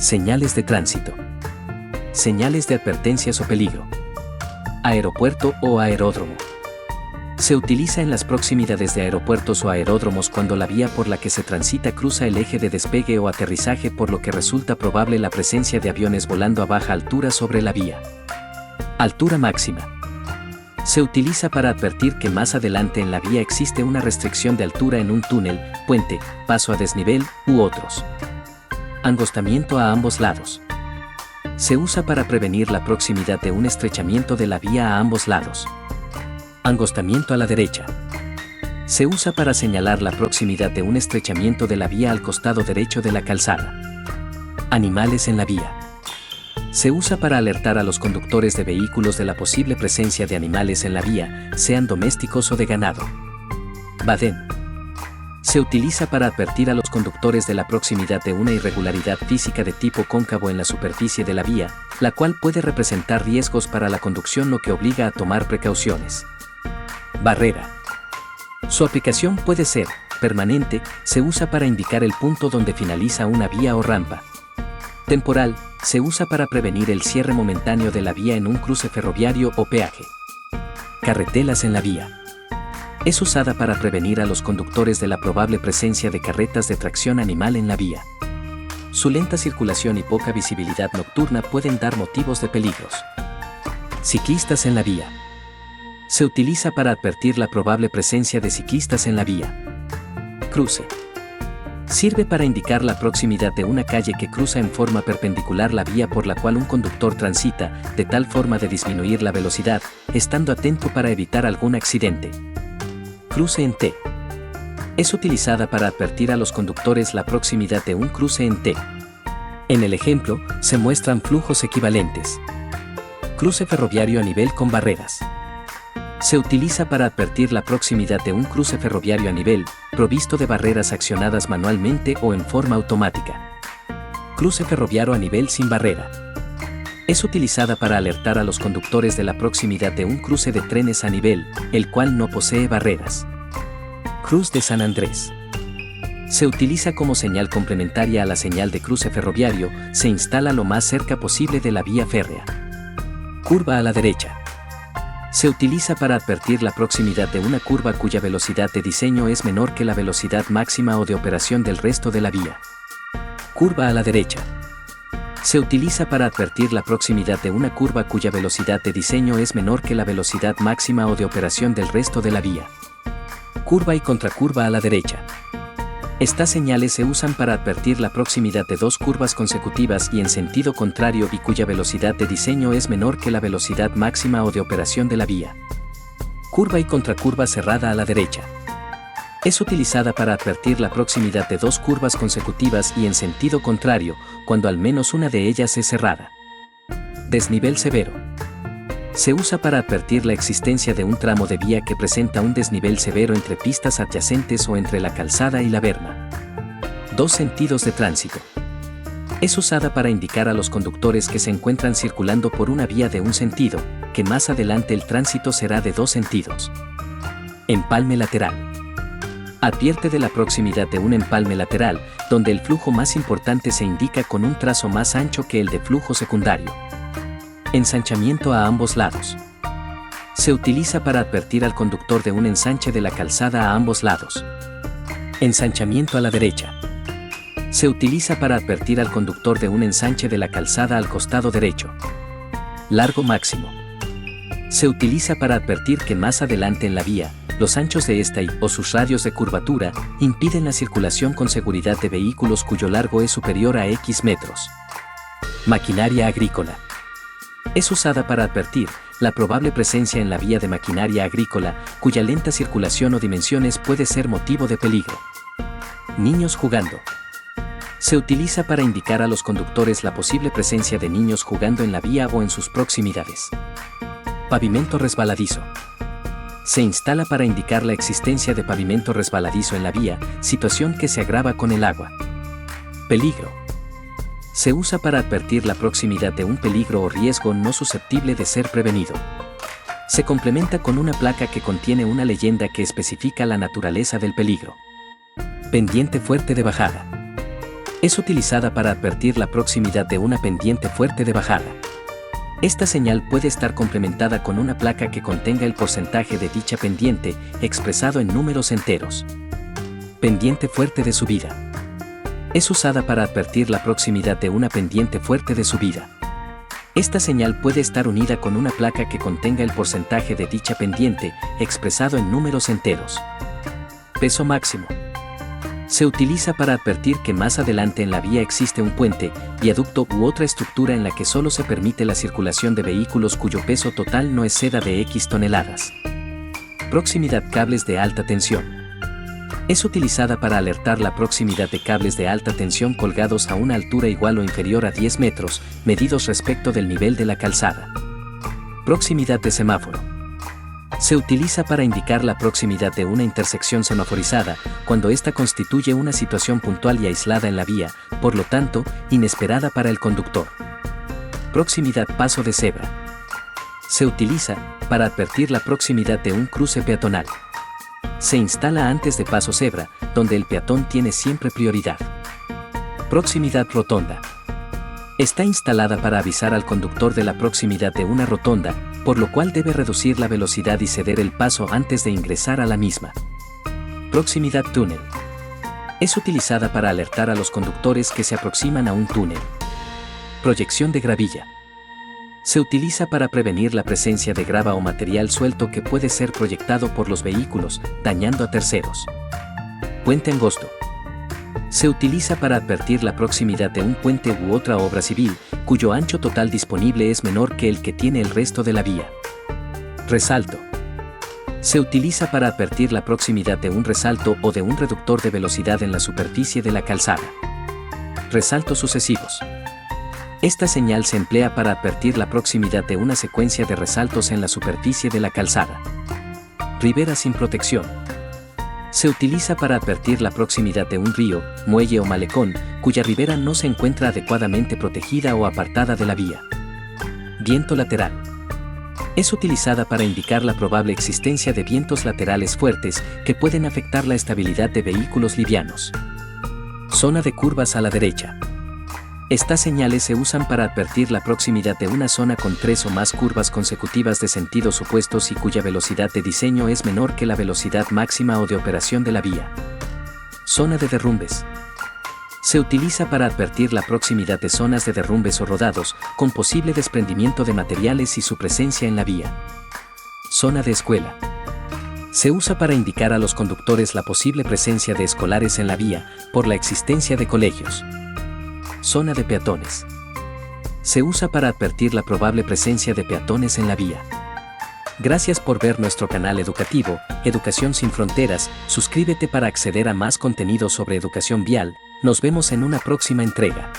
Señales de tránsito. Señales de advertencias o peligro. Aeropuerto o aeródromo. Se utiliza en las proximidades de aeropuertos o aeródromos cuando la vía por la que se transita cruza el eje de despegue o aterrizaje, por lo que resulta probable la presencia de aviones volando a baja altura sobre la vía. Altura máxima. Se utiliza para advertir que más adelante en la vía existe una restricción de altura en un túnel, puente, paso a desnivel u otros. Angostamiento a ambos lados. Se usa para prevenir la proximidad de un estrechamiento de la vía a ambos lados. Angostamiento a la derecha. Se usa para señalar la proximidad de un estrechamiento de la vía al costado derecho de la calzada. Animales en la vía. Se usa para alertar a los conductores de vehículos de la posible presencia de animales en la vía, sean domésticos o de ganado. Badén. Se utiliza para advertir a los conductores de la proximidad de una irregularidad física de tipo cóncavo en la superficie de la vía, la cual puede representar riesgos para la conducción, lo que obliga a tomar precauciones. Barrera. Su aplicación puede ser permanente, se usa para indicar el punto donde finaliza una vía o rampa. Temporal, se usa para prevenir el cierre momentáneo de la vía en un cruce ferroviario o peaje. Carretelas en la vía. Es usada para prevenir a los conductores de la probable presencia de carretas de tracción animal en la vía. Su lenta circulación y poca visibilidad nocturna pueden dar motivos de peligros. Ciclistas en la vía. Se utiliza para advertir la probable presencia de ciclistas en la vía. Cruce. Sirve para indicar la proximidad de una calle que cruza en forma perpendicular la vía por la cual un conductor transita, de tal forma de disminuir la velocidad, estando atento para evitar algún accidente. Cruce en T. Es utilizada para advertir a los conductores la proximidad de un cruce en T. En el ejemplo, se muestran flujos equivalentes. Cruce ferroviario a nivel con barreras. Se utiliza para advertir la proximidad de un cruce ferroviario a nivel, provisto de barreras accionadas manualmente o en forma automática. Cruce ferroviario a nivel sin barrera. Es utilizada para alertar a los conductores de la proximidad de un cruce de trenes a nivel, el cual no posee barreras. Cruz de San Andrés. Se utiliza como señal complementaria a la señal de cruce ferroviario, se instala lo más cerca posible de la vía férrea. Curva a la derecha. Se utiliza para advertir la proximidad de una curva cuya velocidad de diseño es menor que la velocidad máxima o de operación del resto de la vía. Curva a la derecha. Se utiliza para advertir la proximidad de una curva cuya velocidad de diseño es menor que la velocidad máxima o de operación del resto de la vía. Curva y contracurva a la derecha. Estas señales se usan para advertir la proximidad de dos curvas consecutivas y en sentido contrario y cuya velocidad de diseño es menor que la velocidad máxima o de operación de la vía. Curva y contracurva cerrada a la derecha. Es utilizada para advertir la proximidad de dos curvas consecutivas y en sentido contrario, cuando al menos una de ellas es cerrada. Desnivel severo. Se usa para advertir la existencia de un tramo de vía que presenta un desnivel severo entre pistas adyacentes o entre la calzada y la berma. Dos sentidos de tránsito. Es usada para indicar a los conductores que se encuentran circulando por una vía de un sentido, que más adelante el tránsito será de dos sentidos. Empalme lateral. Advierte de la proximidad de un empalme lateral, donde el flujo más importante se indica con un trazo más ancho que el de flujo secundario. Ensanchamiento a ambos lados. Se utiliza para advertir al conductor de un ensanche de la calzada a ambos lados. Ensanchamiento a la derecha. Se utiliza para advertir al conductor de un ensanche de la calzada al costado derecho. Largo máximo. Se utiliza para advertir que más adelante en la vía, los anchos de esta o sus radios de curvatura impiden la circulación con seguridad de vehículos cuyo largo es superior a X metros. Maquinaria agrícola. Es usada para advertir la probable presencia en la vía de maquinaria agrícola cuya lenta circulación o dimensiones puede ser motivo de peligro. Niños jugando. Se utiliza para indicar a los conductores la posible presencia de niños jugando en la vía o en sus proximidades. Pavimento resbaladizo. Se instala para indicar la existencia de pavimento resbaladizo en la vía, situación que se agrava con el agua. Peligro. Se usa para advertir la proximidad de un peligro o riesgo no susceptible de ser prevenido. Se complementa con una placa que contiene una leyenda que especifica la naturaleza del peligro. Pendiente fuerte de bajada. Es utilizada para advertir la proximidad de una pendiente fuerte de bajada. Esta señal puede estar complementada con una placa que contenga el porcentaje de dicha pendiente, expresado en números enteros. Pendiente fuerte de subida. Es usada para advertir la proximidad de una pendiente fuerte de subida. Esta señal puede estar unida con una placa que contenga el porcentaje de dicha pendiente, expresado en números enteros. Peso máximo. Se utiliza para advertir que más adelante en la vía existe un puente, viaducto u otra estructura en la que solo se permite la circulación de vehículos cuyo peso total no exceda de X toneladas. Proximidad cables de alta tensión. Es utilizada para alertar la proximidad de cables de alta tensión colgados a una altura igual o inferior a 10 metros, medidos respecto del nivel de la calzada. Proximidad de semáforo. Se utiliza para indicar la proximidad de una intersección semaforizada, cuando ésta constituye una situación puntual y aislada en la vía, por lo tanto, inesperada para el conductor. Proximidad paso de cebra. Se utiliza para advertir la proximidad de un cruce peatonal. Se instala antes de paso cebra, donde el peatón tiene siempre prioridad. Proximidad rotonda. Está instalada para avisar al conductor de la proximidad de una rotonda, por lo cual debe reducir la velocidad y ceder el paso antes de ingresar a la misma. Proximidad túnel. Es utilizada para alertar a los conductores que se aproximan a un túnel. Proyección de gravilla. Se utiliza para prevenir la presencia de grava o material suelto que puede ser proyectado por los vehículos, dañando a terceros. Puente angosto. Se utiliza para advertir la proximidad de un puente u otra obra civil, cuyo ancho total disponible es menor que el que tiene el resto de la vía. Resalto. Se utiliza para advertir la proximidad de un resalto o de un reductor de velocidad en la superficie de la calzada. Resaltos sucesivos. Esta señal se emplea para advertir la proximidad de una secuencia de resaltos en la superficie de la calzada. Ribera sin protección. Se utiliza para advertir la proximidad de un río, muelle o malecón, cuya ribera no se encuentra adecuadamente protegida o apartada de la vía. Viento lateral. Es utilizada para indicar la probable existencia de vientos laterales fuertes que pueden afectar la estabilidad de vehículos livianos. Zona de curvas a la derecha. Estas señales se usan para advertir la proximidad de una zona con 3 o más curvas consecutivas de sentidos opuestos y cuya velocidad de diseño es menor que la velocidad máxima o de operación de la vía. Zona de derrumbes. Se utiliza para advertir la proximidad de zonas de derrumbes o rodados, con posible desprendimiento de materiales y su presencia en la vía. Zona de escuela. Se usa para indicar a los conductores la posible presencia de escolares en la vía, por la existencia de colegios. Zona de peatones. Se usa para advertir la probable presencia de peatones en la vía. Gracias por ver nuestro canal educativo, Educación sin Fronteras. Suscríbete para acceder a más contenido sobre educación vial. Nos vemos en una próxima entrega.